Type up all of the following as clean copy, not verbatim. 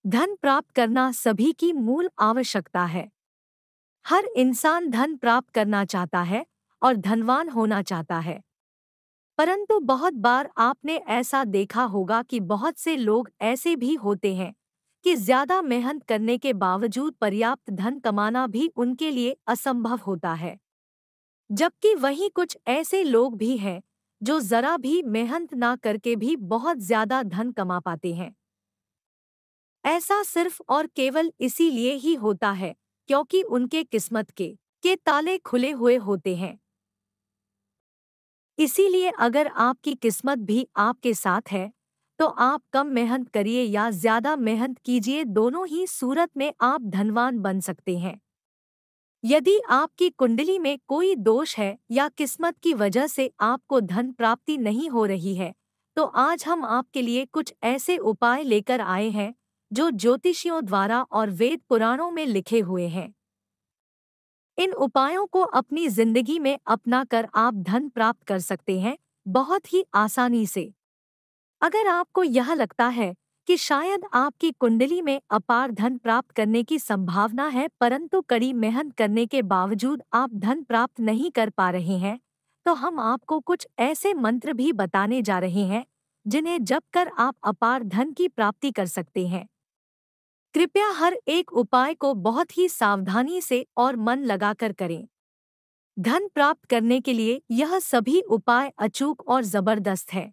धन प्राप्त करना सभी की मूल आवश्यकता है। हर इंसान धन प्राप्त करना चाहता है और धनवान होना चाहता है। परंतु बहुत बार आपने ऐसा देखा होगा कि बहुत से लोग ऐसे भी होते हैं कि ज्यादा मेहनत करने के बावजूद पर्याप्त धन कमाना भी उनके लिए असंभव होता है। जबकि वहीं कुछ ऐसे लोग भी हैं जो जरा भी मेहनत ना करके भी बहुत ज्यादा धन कमा पाते हैं। ऐसा सिर्फ और केवल इसीलिए ही होता है क्योंकि उनके किस्मत के ताले खुले हुए होते हैं। इसीलिए अगर आपकी किस्मत भी आपके साथ है तो आप कम मेहनत करिए या ज्यादा मेहनत कीजिए, दोनों ही सूरत में आप धनवान बन सकते हैं। यदि आपकी कुंडली में कोई दोष है या किस्मत की वजह से आपको धन प्राप्ति नहीं हो रही है, तो आज हम आपके लिए कुछ ऐसे उपाय लेकर आए हैं जो ज्योतिषियों द्वारा और वेद पुराणों में लिखे हुए हैं। इन उपायों को अपनी जिंदगी में अपनाकर आप धन प्राप्त कर सकते हैं, बहुत ही आसानी से। अगर आपको यह लगता है कि शायद आपकी कुंडली में अपार धन प्राप्त करने की संभावना है परंतु कड़ी मेहनत करने के बावजूद आप धन प्राप्त नहीं कर पा रहे हैं, तो हम आपको कुछ ऐसे मंत्र भी बताने जा रहे हैं जिन्हें जप कर आप अपार धन की प्राप्ति कर सकते हैं। कृपया हर एक उपाय को बहुत ही सावधानी से और मन लगाकर करें। धन प्राप्त करने के लिए यह सभी उपाय अचूक और जबरदस्त है।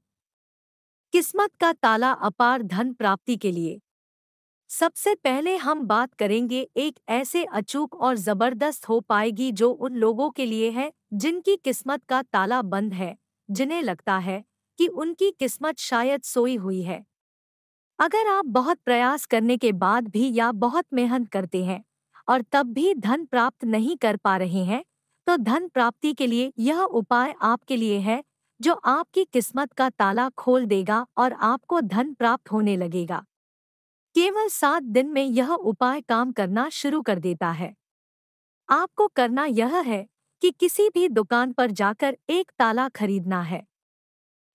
किस्मत का ताला अपार धन प्राप्ति के लिए सबसे पहले हम बात करेंगे एक ऐसे अचूक और जबरदस्त हो पाएगी जो उन लोगों के लिए है जिनकी किस्मत का ताला बंद है, जिन्हें लगता है कि उनकी किस्मत शायद सोई हुई है। अगर आप बहुत प्रयास करने के बाद भी या बहुत मेहनत करते हैं और तब भी धन प्राप्त नहीं कर पा रहे हैं, तो धन प्राप्ति के लिए यह उपाय आपके लिए है जो आपकी किस्मत का ताला खोल देगा और आपको धन प्राप्त होने लगेगा। केवल 7 दिन में यह उपाय काम करना शुरू कर देता है। आपको करना यह है कि किसी भी दुकान पर जाकर एक ताला खरीदना है।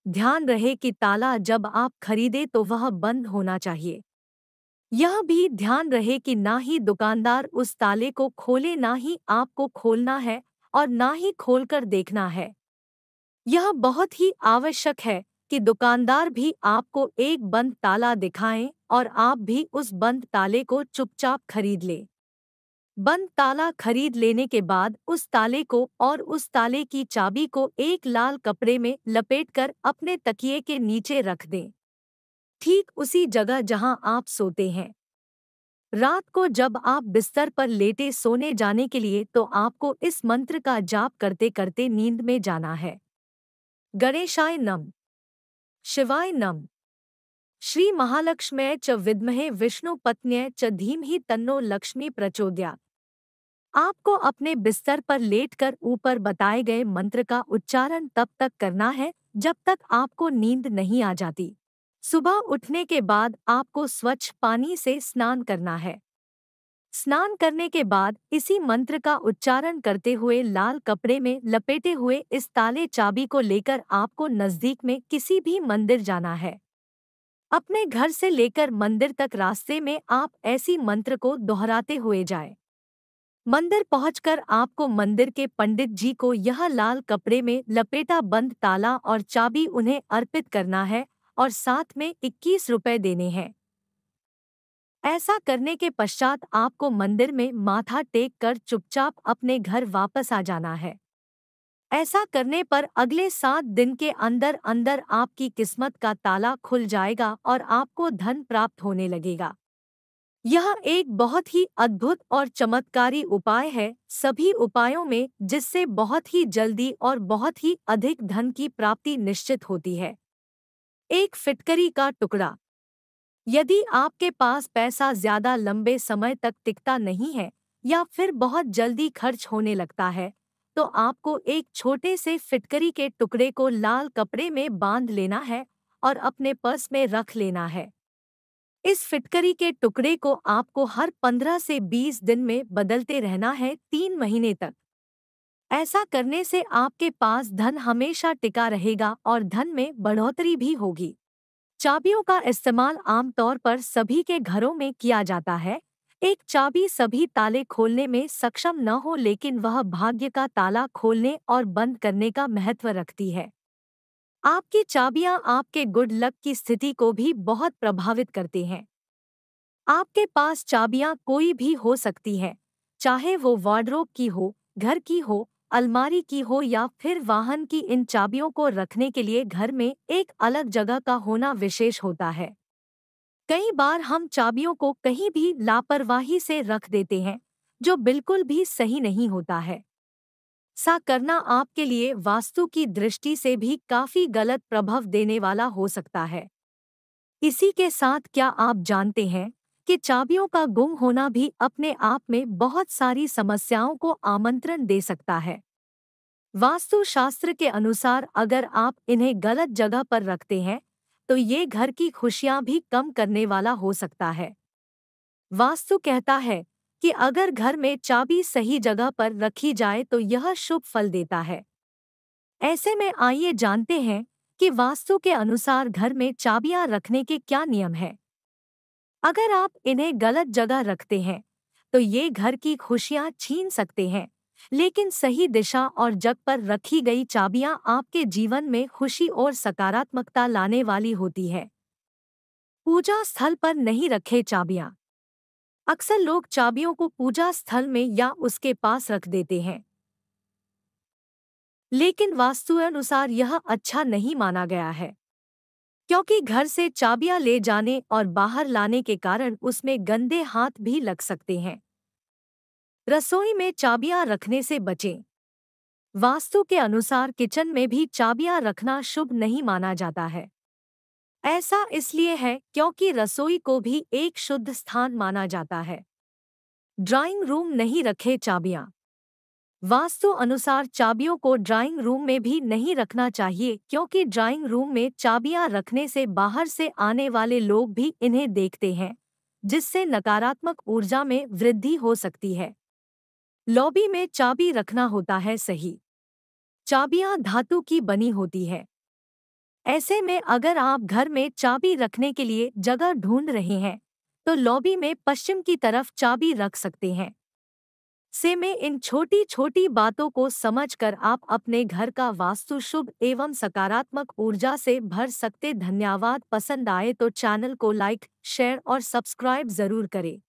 ध्यान रहे कि ताला जब आप खरीदे तो वह बंद होना चाहिए। यह भी ध्यान रहे कि ना ही दुकानदार उस ताले को खोले, ना ही आपको खोलना है और ना ही खोलकर देखना है। यह बहुत ही आवश्यक है कि दुकानदार भी आपको एक बंद ताला दिखाएं और आप भी उस बंद ताले को चुपचाप खरीद लें। बंद ताला खरीद लेने के बाद उस ताले को और उस ताले की चाबी को एक लाल कपड़े में लपेटकर अपने तकिए के नीचे रख दें, ठीक उसी जगह जहां आप सोते हैं। रात को जब आप बिस्तर पर लेटे सोने जाने के लिए तो आपको इस मंत्र का जाप करते करते नींद में जाना है। गणेशाय नमः, शिवाय नमः, श्री महालक्ष्म्यै च विद्महे विष्णुपत्न्यै च धीमहि तन्नो लक्ष्मी प्रचोदयात्। आपको अपने बिस्तर पर लेटकर ऊपर बताए गए मंत्र का उच्चारण तब तक करना है जब तक आपको नींद नहीं आ जाती। सुबह उठने के बाद आपको स्वच्छ पानी से स्नान करना है। स्नान करने के बाद इसी मंत्र का उच्चारण करते हुए लाल कपड़े में लपेटे हुए इस ताले चाबी को लेकर आपको नजदीक में किसी भी मंदिर जाना है। अपने घर से लेकर मंदिर तक रास्ते में आप ऐसी मंत्र को दोहराते हुए जाएं। मंदिर पहुंचकर आपको मंदिर के पंडित जी को यह लाल कपड़े में लपेटा बंद ताला और चाबी उन्हें अर्पित करना है और साथ में 21 रुपए देने हैं। ऐसा करने के पश्चात आपको मंदिर में माथा टेक कर चुपचाप अपने घर वापस आ जाना है। ऐसा करने पर अगले 7 दिन के अंदर अंदर आपकी किस्मत का ताला खुल जाएगा और आपको धन प्राप्त होने लगेगा। यह एक बहुत ही अद्भुत और चमत्कारी उपाय है सभी उपायों में जिससे बहुत ही जल्दी और बहुत ही अधिक धन की प्राप्ति निश्चित होती है। एक फिटकरी का टुकड़ा। यदि आपके पास पैसा ज्यादा लंबे समय तक टिकता नहीं है या फिर बहुत जल्दी खर्च होने लगता है, तो आपको एक छोटे से फिटकरी के टुकड़े को लाल कपड़े में बांध लेना है और अपने पर्स में रख लेना है। इस फिटकरी के टुकड़े को आपको हर 15 से 20 दिन में बदलते रहना है 3 महीने तक। ऐसा करने से आपके पास धन हमेशा टिका रहेगा और धन में बढ़ोतरी भी होगी। चाबियों का इस्तेमाल आमतौर पर सभी के घरों में किया जाता है। एक चाबी सभी ताले खोलने में सक्षम न हो, लेकिन वह भाग्य का ताला खोलने और बंद करने का महत्व रखती है। आपकी चाबियां आपके गुड लक की स्थिति को भी बहुत प्रभावित करती हैं। आपके पास चाबियां कोई भी हो सकती हैं, चाहे वो वार्डरोब की हो, घर की हो, अलमारी की हो या फिर वाहन की। इन चाबियों को रखने के लिए घर में एक अलग जगह का होना विशेष होता है। कई बार हम चाबियों को कहीं भी लापरवाही से रख देते हैं, जो बिल्कुल भी सही नहीं होता है। सा करना आपके लिए वास्तु की दृष्टि से भी काफी गलत प्रभाव देने वाला हो सकता है। इसी के साथ क्या आप जानते हैं कि चाबियों का गुम होना भी अपने आप में बहुत सारी समस्याओं को आमंत्रण दे सकता है। वास्तुशास्त्र के अनुसार अगर आप इन्हें गलत जगह पर रखते हैं, तो ये घर की खुशियां भी कम करने वाला हो सकता है। वास्तु कहता है कि अगर घर में चाबी सही जगह पर रखी जाए तो यह शुभ फल देता है। ऐसे में आइए जानते हैं कि वास्तु के अनुसार घर में चाबियां रखने के क्या नियम हैं। अगर आप इन्हें गलत जगह रखते हैं, तो ये घर की खुशियां छीन सकते हैं, लेकिन सही दिशा और जग पर रखी गई चाबियां आपके जीवन में खुशी और सकारात्मकता लाने वाली होती है। पूजा स्थल पर नहीं रखे चाबियां। अक्सर लोग चाबियों को पूजा स्थल में या उसके पास रख देते हैं, लेकिन वास्तु अनुसार यह अच्छा नहीं माना गया है, क्योंकि घर से चाबियां ले जाने और बाहर लाने के कारण उसमें गंदे हाथ भी लग सकते हैं। रसोई में चाबियां रखने से बचें। वास्तु के अनुसार किचन में भी चाबियां रखना शुभ नहीं माना जाता है। ऐसा इसलिए है क्योंकि रसोई को भी एक शुद्ध स्थान माना जाता है। ड्राइंग रूम नहीं रखे चाबियां। वास्तु अनुसार चाबियों को ड्राइंग रूम में भी नहीं रखना चाहिए, क्योंकि ड्राइंग रूम में चाबियां रखने से बाहर से आने वाले लोग भी इन्हें देखते हैं, जिससे नकारात्मक ऊर्जा में वृद्धि हो सकती है। लॉबी में चाबी रखना होता है सही। चाबियां धातु की बनी होती है। ऐसे में अगर आप घर में चाबी रखने के लिए जगह ढूंढ रहे हैं, तो लॉबी में पश्चिम की तरफ चाबी रख सकते हैं। से में इन छोटी छोटी बातों को समझकर आप अपने घर का वास्तु शुभ एवं सकारात्मक ऊर्जा से भर सकते। धन्यवाद। पसंद आए तो चैनल को लाइक, शेयर और सब्सक्राइब जरूर करें।